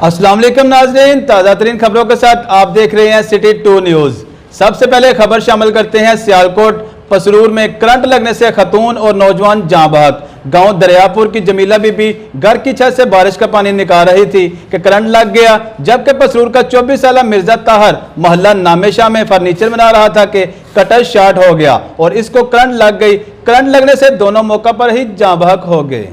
अस्सलाम वालेकुम नाज़रीन, ताज़ा तरीन खबरों के साथ आप देख रहे हैं सिटी 2 न्यूज़। सबसे पहले खबर शामिल करते हैं। सियालकोट पसरूर में करंट लगने से खतून और नौजवान जाँ बहक। गांव दरियापुर की जमीला बीबी घर की छत से बारिश का पानी निकाल रही थी कि करंट लग गया, जबकि पसरूर का 24 साल मिर्जा ताहर मोहल्ला नामेशा में फर्नीचर बना रहा था कि कटर शॉर्ट हो गया और इसको करंट लग गई। करंट लगने से दोनों मौका पर ही जाँ बहक हो गए।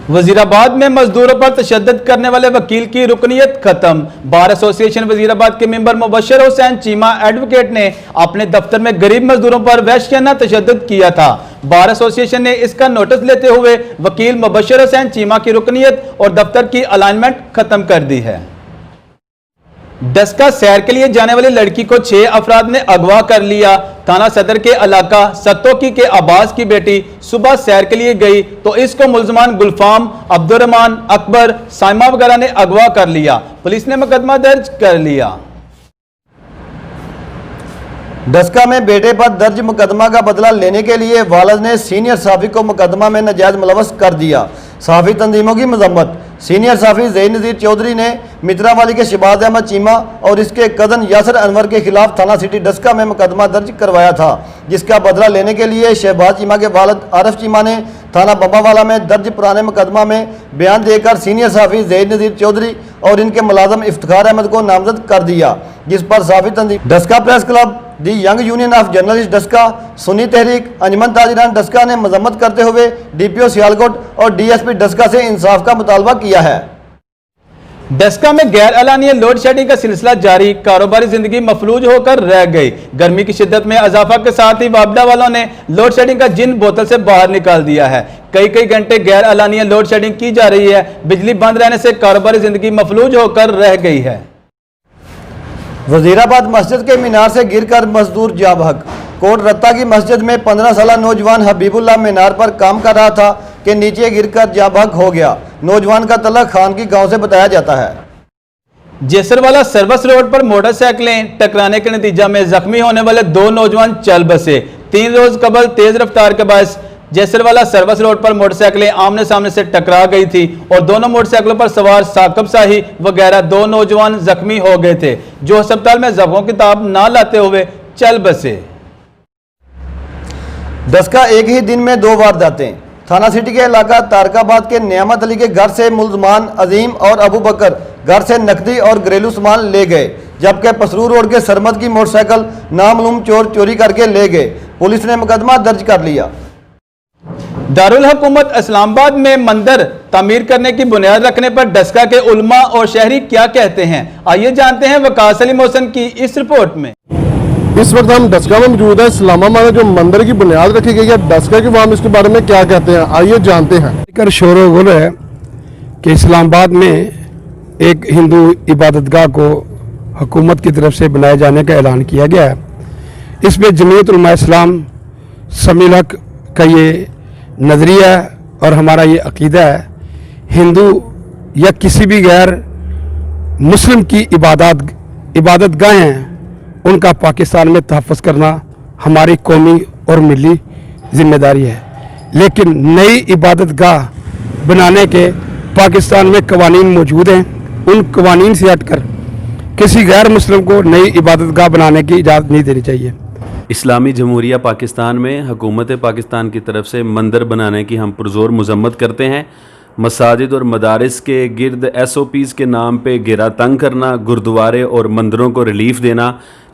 वजीराबाद में मजदूरों पर तशद्दुद करने वाले वकील की रुकनियत खत्म। बार एसोसिएशन वजीराबाद के मेंबर मुबशर हुसैन चीमा एडवोकेट ने अपने दफ्तर में गरीब मजदूरों पर वहशियाना तशद्दुद किया था। बार एसोसिएशन ने इसका नोटिस लेते हुए वकील मुबशर हुसैन चीमा की रुकनियत और दफ्तर की अलाइनमेंट खत्म कर दी है। डस्का सैर के लिए जाने वाली लड़की को 6 अफराद ने अगवा कर लिया। थाना सदर के इलाका सत्तोकी के अब्बास की बेटी सुबह सैर के लिए गई तो इसको मुल्जमान गुलफाम, अब्दुर्रहमान, अकबर, साइमा वगैरह ने अगवा कर लिया। पुलिस ने मुकदमा दर्ज कर लिया। डस्का में बेटे पर दर्ज मुकदमा का बदला लेने के लिए वालिद ने सीनियर साफी को मुकदमा में नाजायज मुलव्वस कर दिया। साफी तंजीमों की मजम्मत। सीनियर साफी ज़ैन नज़ीर चौधरी ने मित्रावाली के शहबाज अहमद चीमा और इसके कदन यासर अनवर के खिलाफ थाना सिटी डस्का में मुकदमा दर्ज करवाया था, जिसका बदला लेने के लिए शहबाज चीमा के वालिद आरिफ चीमा ने थाना बम्बावाला में दर्ज पुराने मुकदमा में बयान देकर सीनियर साफी ज़ैन नज़ीर चौधरी और इनके मुलाजम इफ्तिखार अहमद को नामजद कर दिया, जिस पर साफी तंजीम Daska press club, the young union of journalist Daska, Sunni Tehreek, Anjuman Tajiran Daska ने मजम्मत करते हुए डीपीओ सियालकोट और डीएसपी डस्का से इंसाफ का मुतालबा किया है। डस्का में गैर एलानिया लोड शेडिंग का सिलसिला जारी। कारोबारी जिंदगी मफलूज होकर रह गई। गर्मी की शिद्दत में इजाफा के साथ ही वापडा वालों ने लोड शेडिंग का जिन बोतल से बाहर निकाल दिया है। कई घंटे गैर एलानिया लोड शेडिंग की जा रही है। बिजली बंद रहने से कारोबारी जिंदगी मफलूज होकर रह गई है। वजीराबाद मस्जिद के मीनार से गिरकर मजदूर जाँ बहक। कोट रत्ता की मस्जिद में 15 साल नौजवान हबीबुल्लाह मीनार पर काम कर रहा था कि नीचे गिरकर जाँ बहक हो गया। नौजवान का तलक खान की गांव से बताया जाता है। जेसरवाला सर्विस रोड पर मोटरसाइकिलें टकराने के नतीजा में जख्मी होने वाले 2 नौजवान चल बसे। 3 रोज कबल तेज रफ्तार के बायस जेसरवाला सर्विस रोड पर मोटरसाइकिलें आमने सामने से टकरा गई थी और दोनों मोटरसाइकिलों पर सवार साकिब शाही वगैरह 2 नौजवान जख्मी हो गए थे, जो अस्पताल में जख्मों की ताब ना लाते हुए चल बसे। डस्का एक ही दिन में 2 वारदातें। थाना सिटी के इलाका तारकाबाद के नियामत अली के घर से मुल्जमान अजीम और अबू बकर घर से नकदी और घरेलू सामान ले गए, जबकि पसरूर रोड के सरमद की मोटरसाइकिल नामालूम चोर चोरी करके ले गए। पुलिस ने मुकदमा दर्ज कर लिया। दारुल हुकूमत इस्लामाबाद में मंदिर तामीर करने की बुनियाद रखने पर डस्का के उलमा और शहरी क्या कहते हैं, आइए जानते हैं वकास अली मोहसन की इस रिपोर्ट में। इस वक्त हम डस्का में मौजूद है। इस्लामाबाद में जो मंदिर की बुनियाद रखी गई है डस्का के वाम इसके बारे में क्या कहते हैं, आइए जानते हैं। शोर गुल है कि इस्लामाबाद में एक हिंदू इबादतगाह को हुकूमत की तरफ से बनाए जाने का ऐलान किया गया है। इसमें जमीयत उलमा इस्लाम समील हक का ये नज़रिया है और हमारा ये अकीदा है, हिंदू या किसी भी गैर मुस्लिम की इबादतगाहें हैं उनका पाकिस्तान में तहफ़्फ़ुज़ करना हमारी कौमी और मिली जिम्मेदारी है। लेकिन नई इबादतगाह बनाने के पाकिस्तान में कवानीन मौजूद हैं, उन कवानीन से हटकर किसी गैर मुस्लिम को नई इबादतगाह बनाने की इजाज़त नहीं देनी चाहिए। इस्लामी जमहूरिया पाकिस्तान में हुकूमत पाकिस्तान की तरफ से मंदिर बनाने की हम पुरजोर मजम्मत करते हैं। मसाजिद और मदारिस के गिर्द SOPs के नाम पे घेरा तंग करना, गुरुद्वारे और मंदिरों को रिलीफ देना,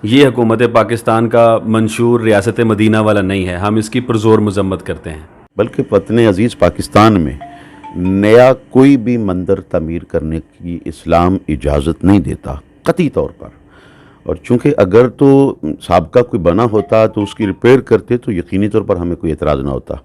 ये हुकूमत पाकिस्तान का मंशूर रियासत मदीना वाला नहीं है। हम इसकी पुरजोर मजम्मत करते हैं। बल्कि वतन अजीज़ पाकिस्तान में नया कोई भी मंदिर तमीर करने की इस्लाम इजाज़त नहीं देता कतई तौर पर। और चूँकि अगर तो साबका कोई बना होता तो उसकी रिपेयर करते तो यकीनी तौर पर हमें कोई एतराज़ ना होता।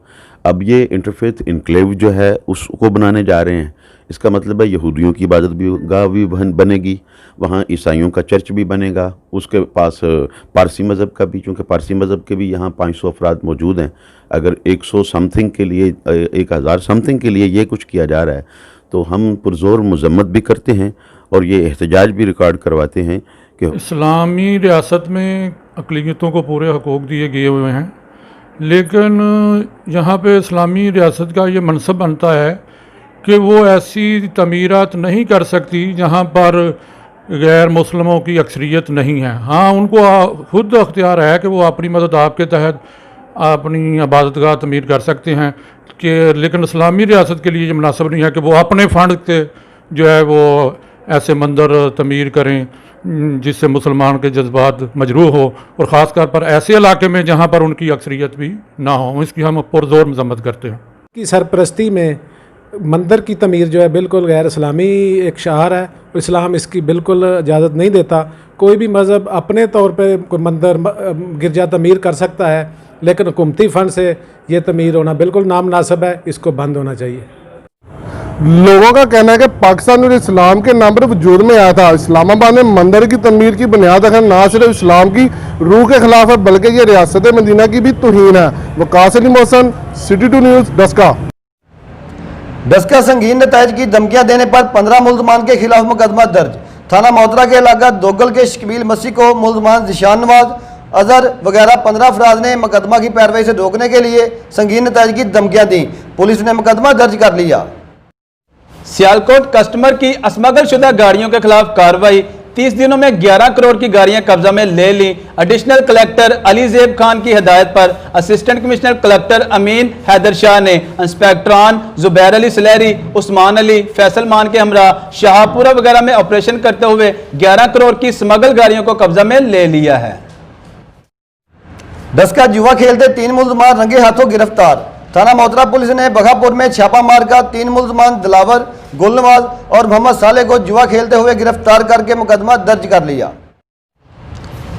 अब ये इंटरफेथ इनक्लेव जो है उसको बनाने जा रहे हैं। इसका मतलब है यहूदियों की इबादत भी गाह भी बनेगी, वहाँ ईसाइयों का चर्च भी बनेगा, उसके पास पारसी मज़हब का भी, चूँकि पारसी मज़हब के भी यहाँ 500 अफराद मौजूद हैं। अगर 100 समथिंग के लिए 1000 समथिंग के लिए ये कुछ किया जा रहा है तो हम पुरजोर मजम्मत भी करते हैं और ये एहतजाज भी रिकॉर्ड करवाते हैं कि इस्लामी रियासत में अक़लियतों को पूरे हकूक़ दिए गए हुए हैं, लेकिन यहाँ पे इस्लामी रियासत का ये मनसब बनता है कि वो ऐसी तमीरात नहीं कर सकती जहाँ पर गैर मुस्लिमों की अक्सरियत नहीं है। हाँ, उनको खुद अख्तियार है कि वो अपनी मदद आपके तहत अपनी इबादतगाह तमीर कर सकते हैं कि, लेकिन इस्लामी रियासत के लिए ये मुनासिब नहीं है कि वो अपने फ़ंड के जो है वो ऐसे मंदिर तमीर करें जिससे मुसलमान के जज्बात मजरूह हो, और ख़ास तौर पर ऐसे इलाके में जहाँ पर उनकी अक्सरियत भी ना हो। इसकी हम पुरजोर मजम्मत करते हैं। की सरपरस्ती में मंदिर की तमीर जो है बिल्कुल गैर इस्लामी एक शआर है, और इस्लाम इसकी बिल्कुल इजाज़त नहीं देता। कोई भी मज़हब अपने तौर पे कोई मंदिर गिरजा तमीर कर सकता है, लेकिन हुकूमती फ़ंड से ये तमीर होना बिल्कुल नामनासिब है, इसको बंद होना चाहिए। लोगों का कहना है कि पाकिस्तान और इस्लाम के नाम पर वजूद में आया था। इस्लामाबाद में मंदिर की तमीर की बुनियाद रखना ना सिर्फ इस्लाम की रूह के खिलाफ है, बल्कि ये रियासत मदीना की भी तौहीन है। Waqas Ali Mohsin, city 2 news, Daska. डस्का संगीन नताइज की धमकियां देने पर 15 मुल्ज़मान के खिलाफ मुकदमा दर्ज। थाना मोहतरा के इलाका दोगल के शकील मसीह को मुल्ज़मान जिशान नवाज, अजहर वगैरह 15 अफराद ने मुकदमा की पैरवी से रोकने के लिए संगीन नताइज की धमकियां दी। पुलिस ने मुकदमा दर्ज कर लिया। सियालकोट कस्टमर की स्मगल शुदा गाड़ियों के खिलाफ कार्रवाई। 30 दिनों में 11 करोड़ की गाड़ियां कब्जा में ले ली। एडिशनल कलेक्टर अली ज़ेब खान की हिदायत पर असिस्टेंट कमिश्नर कलेक्टर अमीन हैदर शाह ने इंस्पेक्टरान जुबैर अली सलेरी, उस्मान अली, फैसल मान के हमरा शाहपुरा वगैरह में ऑपरेशन करते हुए 11 करोड़ की स्मगल गाड़ियों को कब्जा में ले लिया है। डस्का जुआ खेलते 3 मुल्ज़मान रंगे हाथों गिरफ्तार। थाना मोहतरा पुलिस ने बघापुर में छापा मारकर 3 मुल्ज़मान दिलावर, गुलनवाज और मोहम्मद साले को जुआ खेलते हुए गिरफ्तार करके मुकदमा दर्ज कर लिया।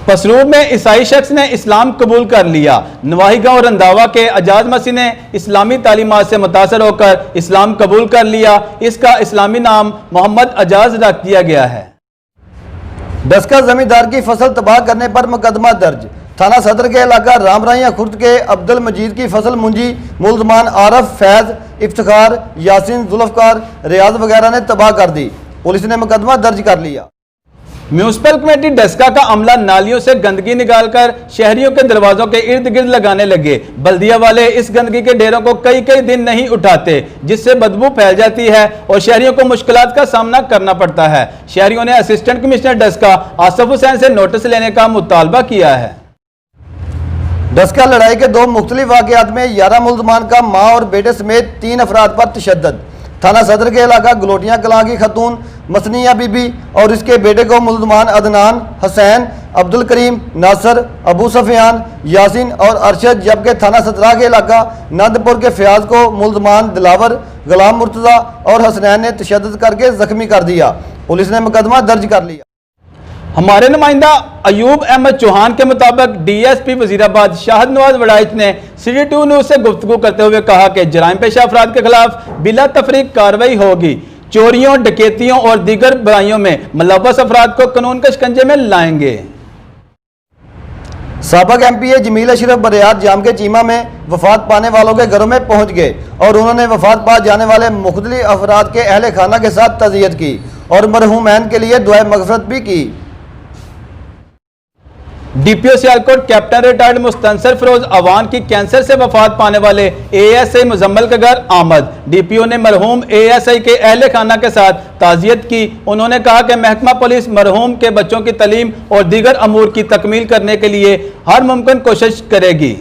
पसरूर में ईसाई शख्स ने इस्लाम कबूल कर लिया। नवाही गांव रंधावा के अजाज मसीह ने इस्लामी तालीमात से मुतासर होकर इस्लाम कबूल कर लिया। इसका इस्लामी नाम मोहम्मद अजाज रख दिया गया है। डस्का जमींदार की फसल तबाह करने पर मुकदमा दर्ज। थाना सदर के इलाका रामराइया खुर्द के अब्दुल मजीद की फसल मुंजी मुल्ज़मान आरफ, फैज़, इफ्तिखार, यासिन, जुल्फ़कार, रियाज वगैरह ने तबाह कर दी। पुलिस ने मुकदमा दर्ज कर लिया। म्यूनिसिपल कमेटी डस्का का अमला नालियों से गंदगी निकालकर शहरियों के दरवाजों के इर्द गिर्द लगाने लगे। बल्दिया वाले इस गंदगी के ढेरों को कई कई दिन नहीं उठाते, जिससे बदबू फैल जाती है और शहरियों को मुश्किलात का सामना करना पड़ता है। शहरियों ने असिस्टेंट कमिश्नर डस्का आसफ हुसैन से नोटिस लेने का मुतालबा किया है। डस्का लड़ाई के 2 मुख्तलिफ वाक़यात में 11 मुल्ज़मान का माँ और बेटे समेत 3 अफराद पर तशद्दुद। थाना सदर के इलाका गलोटियाँ कलां की खतून मसनिया बीबी और इसके बेटे को मुल्ज़मान अदनान, हुसैन, अब्दुल करीम, नासर, अबू सफियान, यासिन और अरशद, जबकि थाना सतरा के इलाका नंदपुर के फयाज को मुल्ज़मान दिलावर, गुलाम मुर्तज़ा और हसनैन ने तशद्दुद करके जख्मी कर दिया। पुलिस ने मुकदमा दर्ज कर लिया। हमारे नुमाइंदा अयूब अहमद चौहान के मुताबिक डीएसपी वजीराबाद शाहद नवाज वड़ाइच ने सिटी 2 न्यूज़ से गुफ्तगू करते हुए कहा कि जराइम पेशा अफराद के खिलाफ बिला तफरीक कार्रवाई होगी। चोरियों, डकैतियों और दीगर बुराइयों में मुलव्वस अफराद को कानून के शिकंजे में लाएंगे। साबिक एमपीए जमील अशरफ बरियात जाम के चीमा में वफात पाने वालों के घरों में पहुंच गए और उन्होंने वफात पा जाने वाले मुख्तलिफ अफराद के अहले खाना के साथ तज़ियत की और मरहूमैन के लिए दुआ मग़फ़िरत भी की। DPO Sialkot captain retired Mustansar Feroz Awan की कैंसर से वफात पाने वाले एएसआई मुजम्मल के घर आमद। डीपीओ ने मरहूम एएसआई के अहले खाना के साथ ताज़ियत की। उन्होंने कहा कि महकमा पुलिस मरहूम के बच्चों की तालीम और दीगर अमूर की तकमील करने के लिए हर मुमकिन कोशिश करेगी।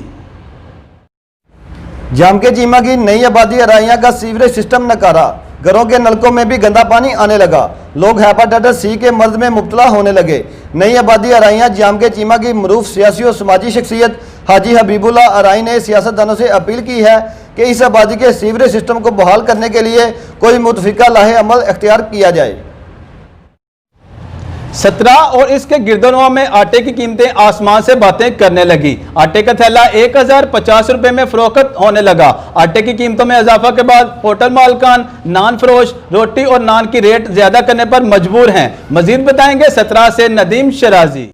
जाम के चीमा की नई आबादी अराइयाँ का सीवरेज सिस्टम नकारा, घरों के नलकों में भी गंदा पानी आने लगा। लोग हेपाटाइटिस सी के मर्ज में मुब्तला होने लगे। नई आबादी अराइयाँ जाम के चीमा की मरूफ सियासी और समाजी शख्सियत हाजी हबीबुल्ला अराई ने सियासतदानों से अपील की है कि इस आबादी के सीवरेज सिस्टम को बहाल करने के लिए कोई मुतफिका लाहे अमल इख्तियार किया जाए। 17 और इसके गिरदोनवा में आटे की कीमतें आसमान से बातें करने लगी। आटे का थैला 1050 रुपए में फरोख्त होने लगा। आटे की कीमतों में इजाफा के बाद होटल मालकान नान फरोश रोटी और नान की रेट ज्यादा करने पर मजबूर हैं। मजीद बताएंगे 17 से नदीम शराजी।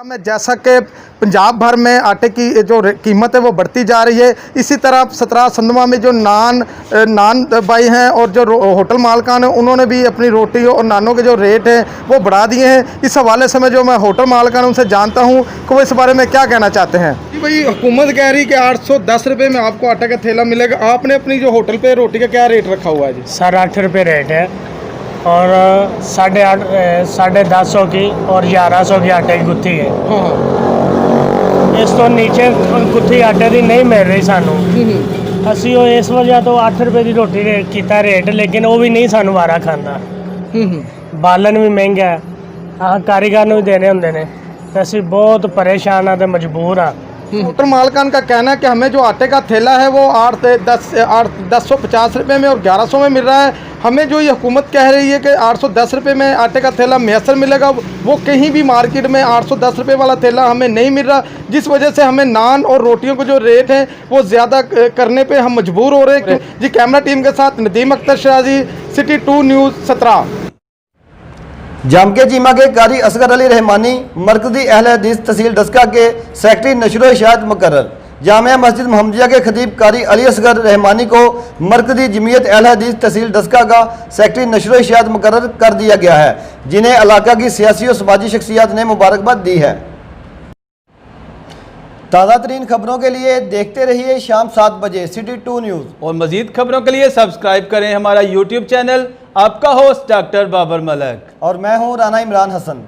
में जैसा कि पंजाब भर में आटे की जो कीमत है वो बढ़ती जा रही है। इसी तरह 17 संधवा में जो नान भाई हैं और जो होटल मालकान हैं उन्होंने भी अपनी रोटी और नानों के जो रेट हैं वो बढ़ा दिए हैं। इस हवाले से मैं जो होटल मालकान उनसे जानता हूँ कि वो इस बारे में क्या कहना चाहते हैं। भाई हुकूमत कह रही कि 810 रुपये में आपको आटा का थैला मिलेगा, आपने अपनी जो होटल पे रोटी का क्या रेट रखा हुआ है जी? 8 रुपये रेट है और 1050 की और 1100 की आटे की गुत्थी है। इस तो नीचे गुत्थी आटे की नहीं मिल रही सानू। असी इस वजह तो 8 रुपये की रोटी किया रेट, लेकिन वो भी नहीं सानू वारा खांदा। बालन भी महंगा है, कारीगर ने भी देने होंगे ने, तो असी बहुत परेशान हाँ तो मजबूर हाँ। होटल मालकान का कहना है कि हमें जो आटे का थैला है वो 1050 रुपये में और 1100 में मिल रहा है। हमें जो ये हुकूमत कह रही है कि 810 रुपये में आटे का थैला मैसर मिलेगा, वो कहीं भी मार्केट में 810 रुपये वाला थैला हमें नहीं मिल रहा, जिस वजह से हमें नान और रोटियों के जो रेट हैं वो ज़्यादा करने पे हम मजबूर हो रहे हैं। जी कैमरा टीम के साथ नदीम अख्तर शराजी, सिटी 2 न्यूज़ 17। जामके चीमा के कारी असगर अली रहमानी मरकजी अहल हदीस तहसील डस्का के सेक्रेटरी नशर इशाअत मुकर्रर। जामिया मस्जिद मोहम्मदिया के खतीब कारी अली असगर रहमानी को मरकजी जमीयत अहल हदीस तहसील डस्का का सेक्रेटरी नशर इशाअत मुकर्रर कर दिया गया है, जिन्हें इलाका की सियासी और समाजी शख्सियात ने मुबारकबाद दी है। ताज़ा तरीन खबरों के लिए देखते रहिए शाम 7 बजे सिटी 2 न्यूज़, और मजीद खबरों के लिए सब्सक्राइब करें हमारा यूट्यूब चैनल। आपका होस्ट डॉक्टर बाबर मलक और मैं हूँ राना इमरान हसन।